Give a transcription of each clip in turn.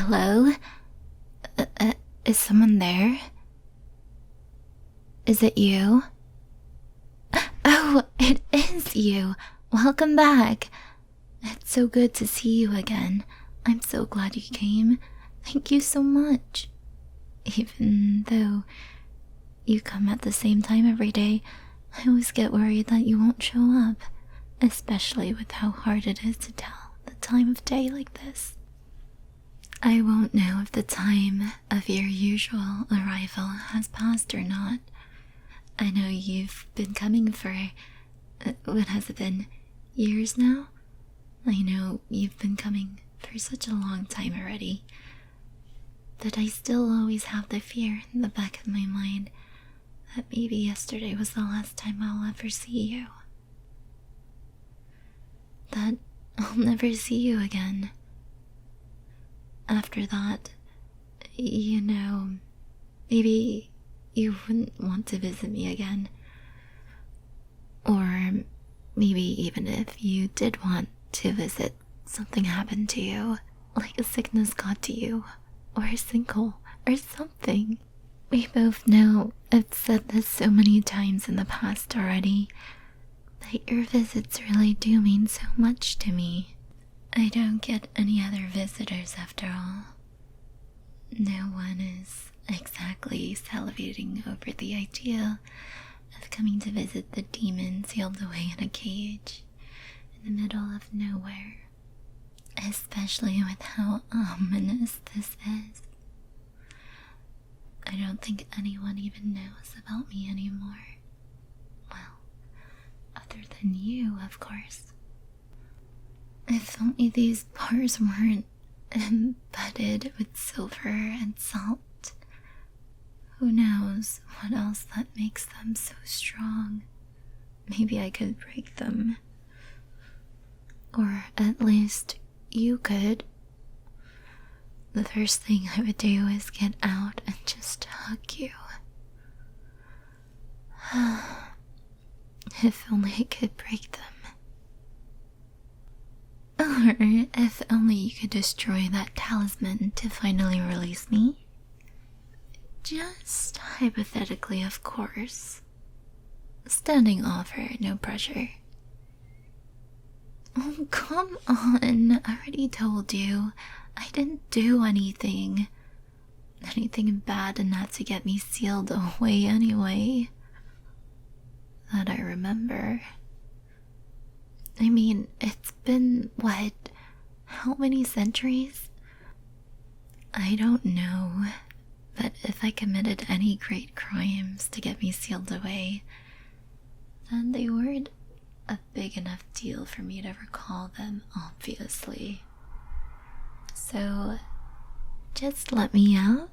Hello? Is someone there? Is it you? Oh, it is you. Welcome back. It's so good to see you again. I'm so glad you came. Thank you so much. Even though you come at the same time every day, I always get worried that you won't show up, especially with how hard it is to tell the time of day like this. I won't know if the time of your usual arrival has passed or not. I know you've been coming for, what has it been, years now? I know you've been coming for such a long time already, but I still always have the fear in the back of my mind that maybe yesterday was the last time I'll ever see you. That I'll never see you again. After that, you know, maybe you wouldn't want to visit me again. Or maybe even if you did want to visit, something happened to you, like a sickness got to you, or a sinkhole, or something. We both know I've said this so many times in the past already, that your visits really do mean so much to me. I don't get any other visitors after all. No one is exactly salivating over the idea of coming to visit the demon sealed away in a cage in the middle of nowhere, especially with how ominous this is. I don't think anyone even knows about me anymore. Well, other than you, of course. If only these bars weren't embedded with silver and salt. Who knows what else that makes them so strong? Maybe I could break them. Or at least you could. The first thing I would do is get out and just hug you. If only I could break them. Or if only you could destroy that talisman to finally release me. Just hypothetically, of course. Standing offer, no pressure. Oh, come on. I already told you. I didn't do anything. Anything bad enough to get me sealed away anyway. That I remember. I mean, it's been, what, how many centuries? I don't know, but if I committed any great crimes to get me sealed away, then they weren't a big enough deal for me to recall them, obviously. So, just let me out.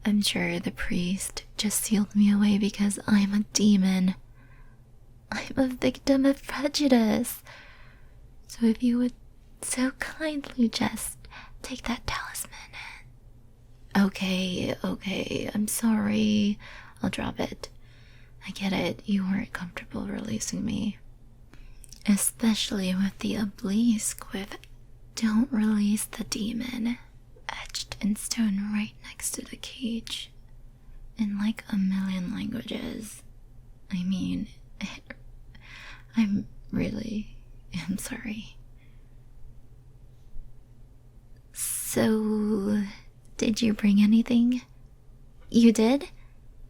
I'm sure the priest just sealed me away because I'm a demon. I'm a victim of prejudice. So if you would so kindly just take that talisman. Okay, I'm sorry. I'll drop it. I get it, you weren't comfortable releasing me. Especially with the 𝗵𝗫𝗀𝗀. Don't release the demon. Etched in stone right next to the cage. In like a million languages. I mean, I'm sorry. So, did you bring anything? You did?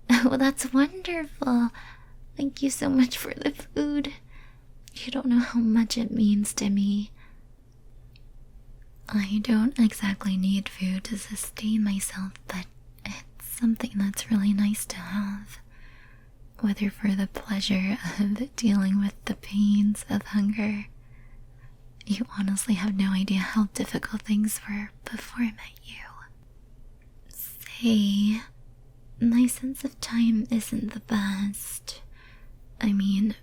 Oh, that's wonderful. Thank you so much for the food. You don't know how much it means to me. I don't exactly need food to sustain myself, but it's something that's really nice to have. Whether for the pleasure of dealing with the pains of hunger. You honestly have no idea how difficult things were before I met you. Say, my sense of time isn't the best. I mean,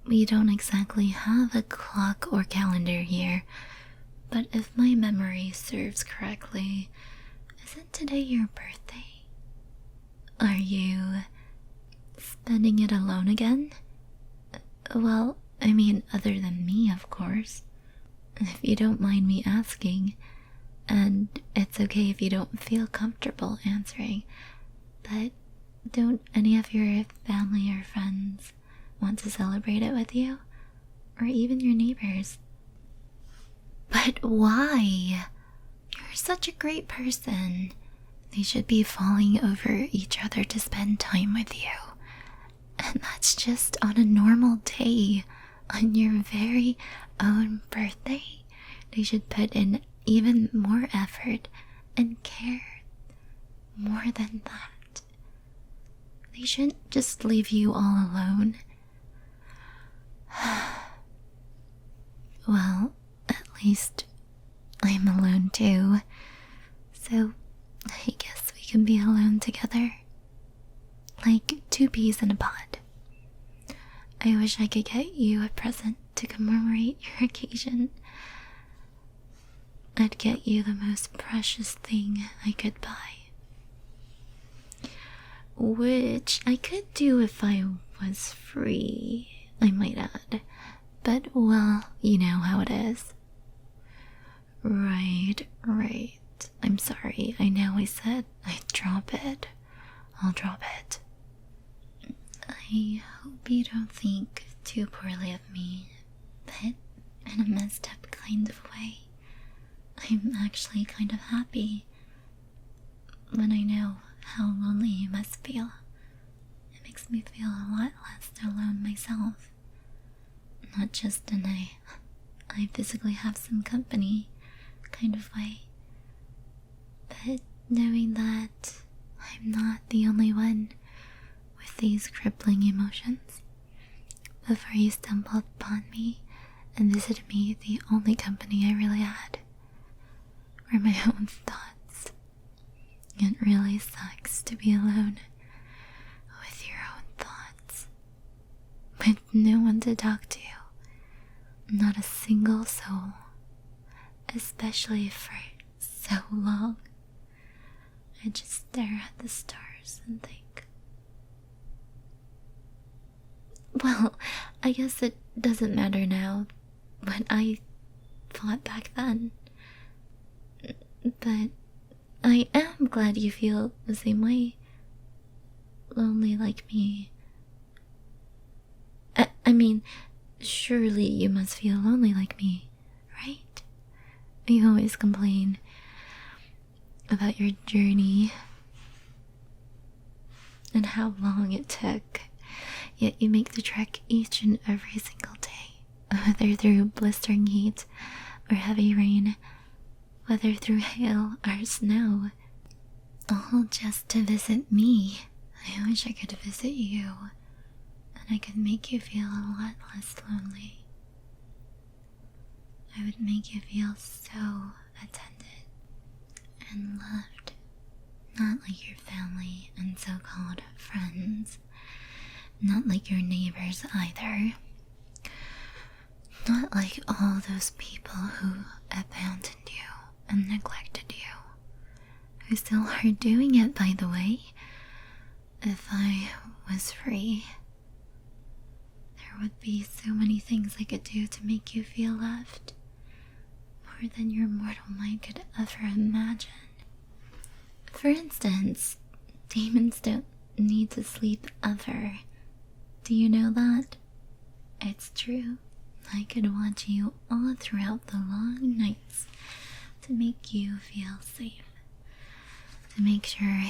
we don't exactly have a clock or calendar here, but if my memory serves correctly, isn't today your birthday? Are you spending it alone again? Well, I mean, other than me, of course. If you don't mind me asking, And it's okay if you don't feel comfortable answering, but don't any of your family or friends want to celebrate it with you? Or even your neighbors? But why? You're such a great person. They should be falling over each other to spend time with you. And that's just on a normal day, on your very own birthday. They should put in even more effort and care more than that. They shouldn't just leave you all alone. Well, at least I'm alone too, so I guess we can be alone together. Like 2 peas in a pod. I wish I could get you a present to commemorate your occasion. I'd get you the most precious thing I could buy. Which I could do if I was free, I might add. But, well, you know how it is. Right. I'm sorry. I know I said I'd drop it. I'll drop it. I hope you don't think too poorly of me, but in a messed up kind of way. I'm actually kind of happy when I know how lonely you must feel. It makes me feel a lot less alone myself. Not just in a I physically have some company kind of way, but knowing that I'm not the only one with these crippling emotions. Before you stumbled upon me and visited me, the only company I really had were my own thoughts. It really sucks to be alone with your own thoughts, with no one to talk to. Not a single soul, especially for so long. I just stare at the stars and think. Well, I guess it doesn't matter now what I thought back then. But I am glad you feel the same way. Lonely like me. I mean, surely you must feel lonely like me, right? You always complain about your journey and how long it took, yet you make the trek each and every single day, whether through blistering heat or heavy rain, whether through hail or snow, all just to visit me. I wish I could visit you, and I could make you feel a lot less lonely. I would make you feel so attended and loved, not like your family and so-called friends, not like your neighbors either, not like all those people who abandoned you and neglected you, who still are doing it, by the way. If I was free, there would be so many things I could do to make you feel loved, more than your mortal mind could ever imagine. For instance, demons don't need to sleep ever. Do you know that? It's true. I could watch you all throughout the long nights to make you feel safe, to make sure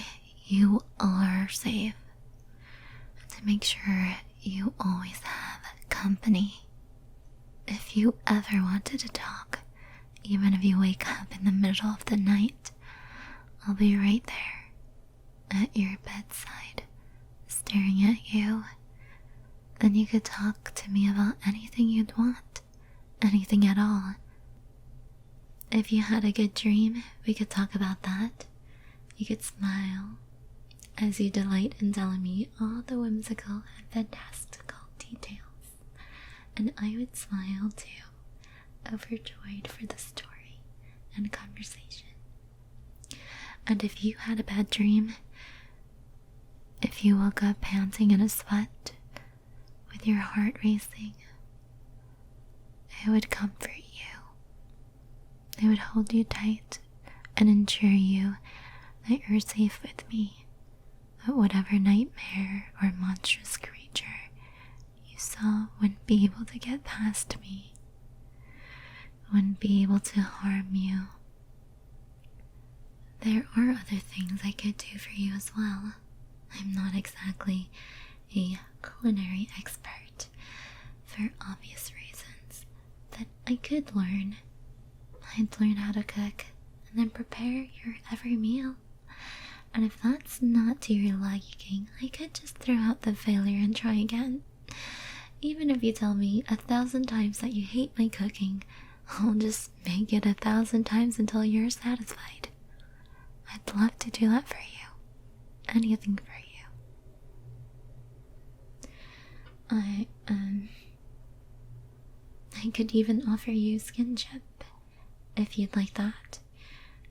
you are safe, to make sure you always have company. If you ever wanted to talk, even if you wake up in the middle of the night, I'll be right there at your bedside, staring at you, and you could talk to me about anything you'd want, anything at all. If you had a good dream, we could talk about that. You could smile as you delight in telling me all the whimsical and fantastical details, and I would smile too, overjoyed for the story and conversation. And if you had a bad dream, if you woke up panting in a sweat, with your heart racing, I would comfort you. I would hold you tight and ensure you that you're safe with me, that whatever nightmare or monstrous creature you saw wouldn't be able to get past me, wouldn't be able to harm you. There are other things I could do for you as well. I'm not exactly a culinary expert, for obvious reasons, but I could learn. I'd learn how to cook and then prepare your every meal. And if that's not to your liking, I could just throw out the failure and try again. Even if you tell me 1,000 times that you hate my cooking, I'll just make it 1,000 times until you're satisfied. I'd love to do that for you. Anything for you. I could even offer you skinship, if you'd like that.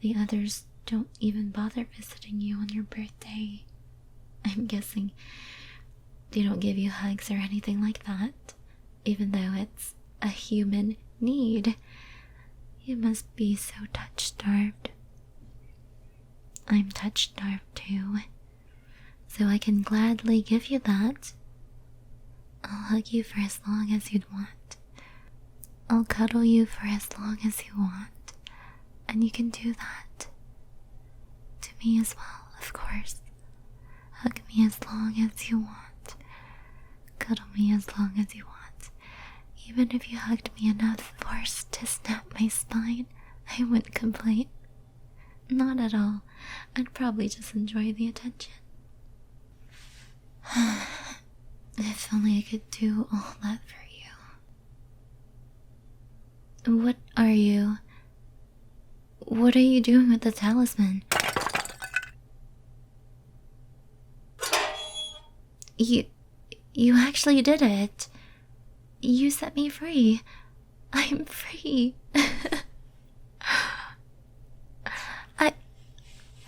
The others don't even bother visiting you on your birthday. I'm guessing they don't give you hugs or anything like that, even though it's a human need. You must be so touch-starved. I'm touch-starved too, so I can gladly give you that. I'll hug you for as long as you'd want. I'll cuddle you for as long as you want, and you can do that to me as well, of course. Hug me as long as you want. Cuddle me as long as you want. Even if you hugged me enough force to snap my spine, I wouldn't complain. Not at all. I'd probably just enjoy the attention. If only I could do all that for you. What are you doing with the talisman? You actually did it. You set me free. I'm free.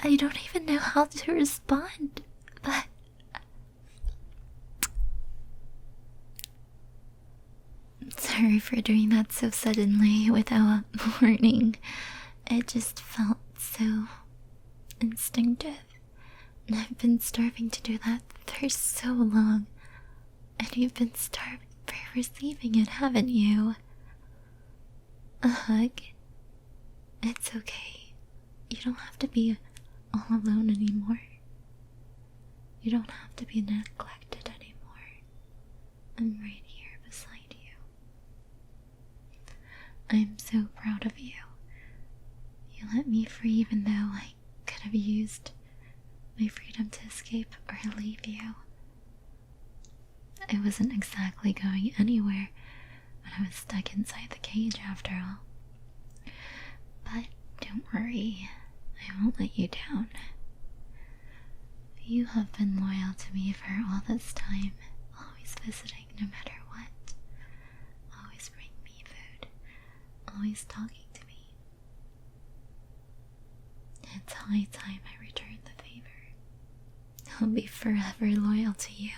I don't even know how to respond, but sorry for doing that so suddenly without warning. It just felt so instinctive. And I've been starving to do that for so long. And you've been starving for receiving it, haven't you? A hug? It's okay. You don't have to be all alone anymore. You don't have to be neglected anymore. I'm right here beside you. I'm so proud of you. You let me free even though I could have used my freedom to escape or leave you. I wasn't exactly going anywhere when I was stuck inside the cage after all. But don't worry, I won't let you down. You have been loyal to me for all this time, always visiting no matter what, always bringing me food, always talking to me. It's high time I return the favor. I'll be forever loyal to you,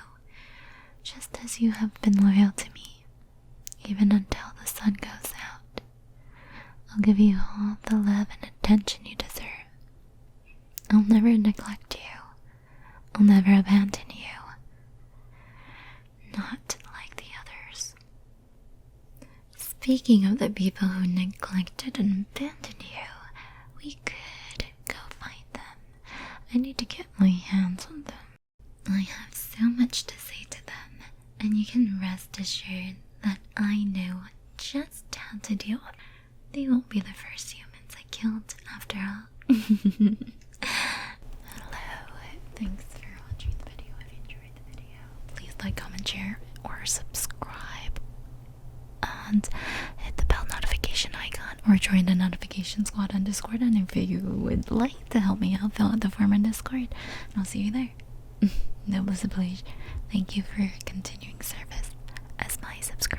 just as you have been loyal to me, even until the sun goes out. I'll give you all the love and attention you deserve. I'll never neglect you. I'll never abandon you. Not like the others. Speaking of the people who neglected and abandoned you, we could go find them. I need to get my hands on them. I have so much to say to them, and you can rest assured that I know just how to deal with them. They won't be the first humans I killed, after all. Hello, thanks for watching the video. If you enjoyed the video, please like, comment, share, or subscribe. And hit the bell notification icon, or join the notification squad on Discord. And if you would like to help me out, fill out the form on Discord, and I'll see you there. 𝗷𝗶𝗶𝗹𝗀. Thank you for continuing service as my subscriber.